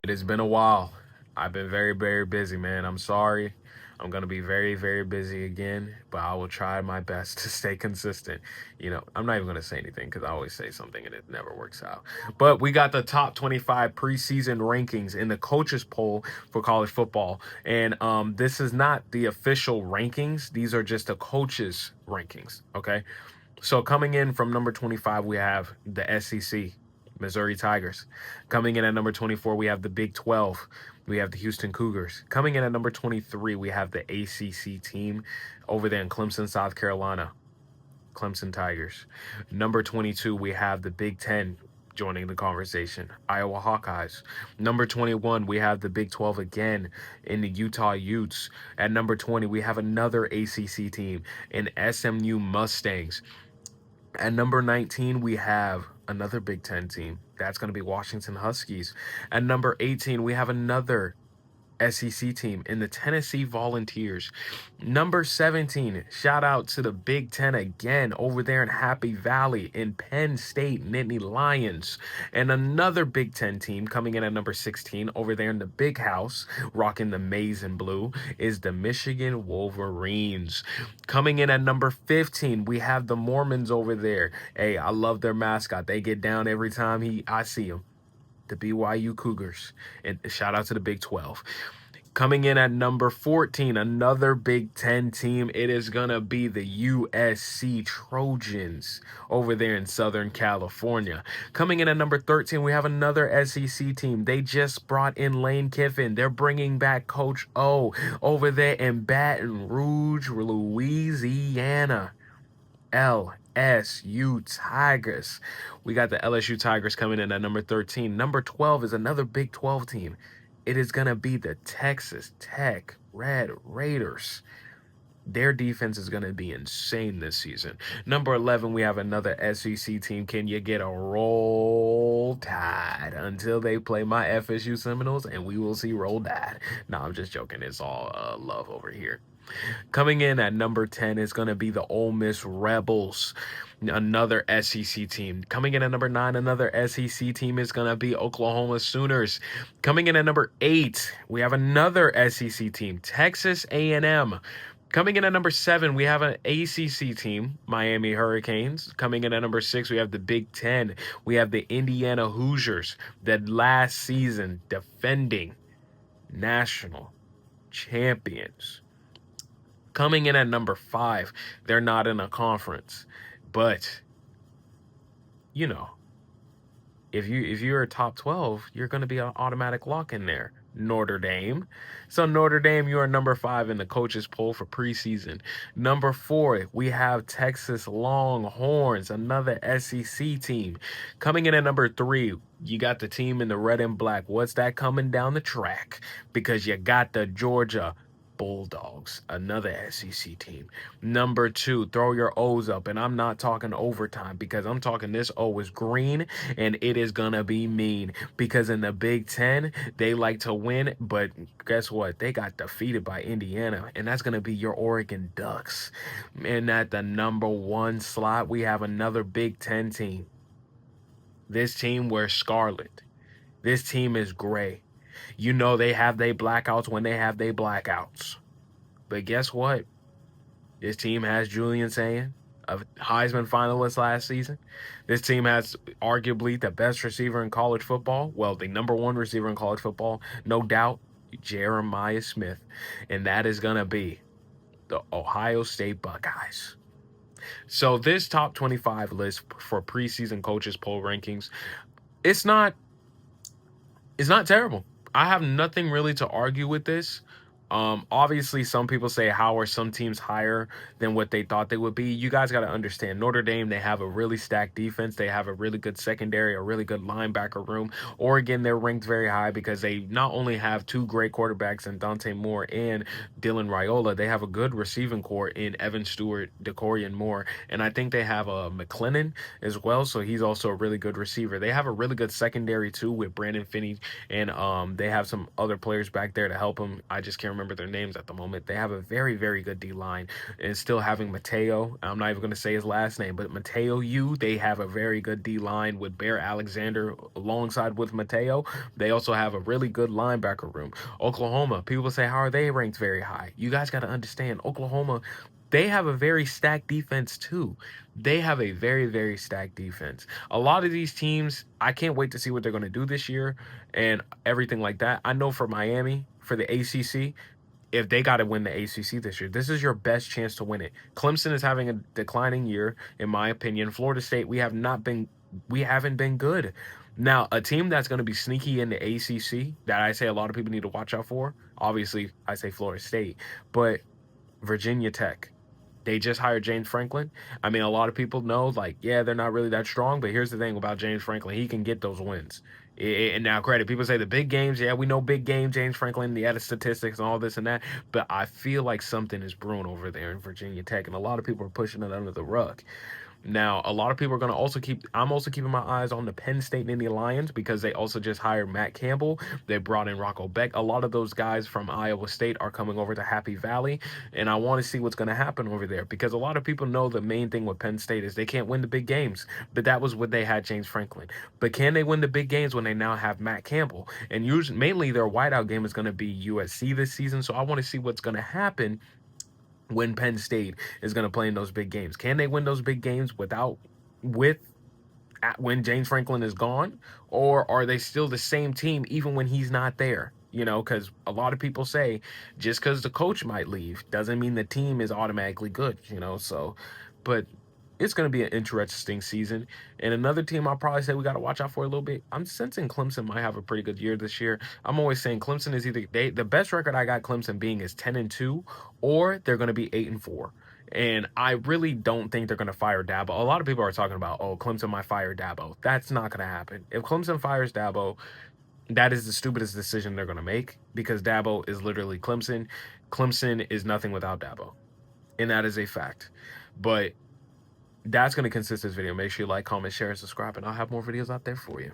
It has been a while. I've been very, very busy, man. I'm sorry. I'm going to be very, very busy again, but I will try my best to stay consistent. I'm not even going to say anything because I always say something and it never works out. But we got the top 25 preseason rankings in the coaches poll for college football. And this is not the official rankings, these are just the coaches' rankings. Okay. So coming in from number 25, we have the SEC, Missouri Tigers. Coming in at number 24, we have the Big 12. We have the Houston Cougars. Coming in at number 23, we have the ACC team over there in Clemson, South Carolina, Clemson Tigers. Number 22, we have the Big 10 joining the conversation, Iowa Hawkeyes. Number 21, we have the Big 12 again in the Utah Utes. At number 20, we have another ACC team in SMU Mustangs. At number 19, we have another Big Ten team. That's going to be Washington Huskies. At number 18, we have another SEC team in the Tennessee Volunteers. Number 17, shout out to the Big Ten again over there in Happy Valley in Penn State, Nittany Lions. And another Big Ten team coming in at number 16 over there in the Big House, rocking the maize and blue, is the Michigan Wolverines. Coming in at number 15, we have the Mormons over there. Hey, I love their mascot. They get down every time I see them. The BYU Cougars. And shout out to the Big 12. Coming in at number 14, another Big Ten team. It is going to be the USC Trojans over there in Southern California. Coming in at number 13, we have another SEC team. They just brought in Lane Kiffin. They're bringing back Coach O over there in Baton Rouge, Louisiana. LSU Tigers. We got the LSU Tigers coming in at number 13. Number 12 is another Big 12 team. It is going to be the Texas Tech Red Raiders. Their defense is going to be insane this season. Number 11, we have another SEC team. Can you get a roll tide until they play my FSU Seminoles? And we will see roll tide. No, I'm just joking. It's all love over here. Coming in at number 10 is going to be the Ole Miss Rebels, another SEC team. Coming in at number 9, another SEC team is going to be Oklahoma Sooners. Coming in at number 8, we have another SEC team, Texas A&M. Coming in at number 7, we have an ACC team, Miami Hurricanes. Coming in at number 6, we have the Big 10. We have the Indiana Hoosiers, that last season defending national champions. Coming in at number 5, they're not in a conference, but if you're a top 12, you're going to be an automatic lock in there. Notre Dame. So Notre Dame, you are number 5 in the coaches poll for preseason. Number 4, we have Texas Longhorns, another SEC team. Coming in at number 3, you got the team in the red and black. What's that coming down the track? Because you got the Georgia Bulldogs, another SEC team. Number 2, throw your O's up, and I'm not talking overtime because I'm talking this O is green, and it is gonna be mean because in the Big Ten they like to win, but guess what? They got defeated by Indiana, and that's gonna be your Oregon Ducks. And at the number 1 slot, we have another Big Ten team. This team wears scarlet. This team is gray. They have their blackouts when they have their blackouts. But guess what? This team has Julian Sayin, a Heisman finalist last season. This team has arguably the best receiver in college football. Well, the number 1 receiver in college football, no doubt, Jeremiah Smith. And that is going to be the Ohio State Buckeyes. So this top 25 list for preseason coaches poll rankings, it's not terrible. I have nothing really to argue with this. Obviously, some people say, how are some teams higher than what they thought they would be? You guys got to understand, Notre Dame, they have a really stacked defense. They have a really good secondary, a really good linebacker room. Oregon, they're ranked very high because they not only have two great quarterbacks in Dante Moore and Dylan Raiola, they have a good receiving core in Evan Stewart, DeCorian Moore, and I think they have a McLennan as well. So he's also a really good receiver. They have a really good secondary too with Brandon Finney, and they have some other players back there to help them. I just can't remember their names at the moment. They have a very, very good D line, and still having Mateo. I'm not even going to say his last name, but Mateo U. They have a very good D line with Bear Alexander alongside with Mateo. They also have a really good linebacker room. Oklahoma, people say, how are they ranked very high? You guys got to understand, Oklahoma, they have a very stacked defense too. They have a very, very stacked defense. A lot of these teams, I can't wait to see what they're going to do this year and everything like that. I know for Miami, for the ACC, if they got to win the ACC this year, this is your best chance to win it. Clemson is having a declining year, in my opinion. Florida State, we haven't been good. Now, a team that's going to be sneaky in the ACC that I say a lot of people need to watch out for, obviously, I say Florida State, but Virginia Tech. They just hired James Franklin. I mean, a lot of people know, like, yeah, they're not really that strong, but here's the thing about James Franklin. He can get those wins. And now, credit, people say the big games. Yeah, we know big game, James Franklin, the edit statistics and all this and that. But I feel like something is brewing over there in Virginia Tech, and a lot of people are pushing it under the rug. Now, a lot of people are going to also I'm also keeping my eyes on the Penn State Nittany Lions because they also just hired Matt Campbell. They brought in Rocco Beck. A lot of those guys from Iowa State are coming over to Happy Valley, and I want to see what's going to happen over there because a lot of people know the main thing with Penn State is they can't win the big games, but that was when they had James Franklin. But can they win the big games when they now have Matt Campbell? And usually, mainly their whiteout game is going to be USC this season, so I want to see what's going to happen when Penn State is going to play in those big games. Can they win those big games when James Franklin is gone, or are they still the same team even when he's not there? You know, because a lot of people say just because the coach might leave doesn't mean the team is automatically good, you know. So, but it's going to be an interesting season. And another team I'll probably say we got to watch out for a little bit. I'm sensing Clemson might have a pretty good year this year. I'm always saying Clemson is either the best record I got Clemson being is 10-2, or they're going to be 8-4. And I really don't think they're going to fire Dabo. A lot of people are talking about, oh, Clemson might fire Dabo. That's not going to happen. If Clemson fires Dabo, that is the stupidest decision they're going to make because Dabo is literally Clemson. Clemson is nothing without Dabo. And that is a fact. But that's going to consist this video. Make sure you like, comment, share, and subscribe, and I'll have more videos out there for you.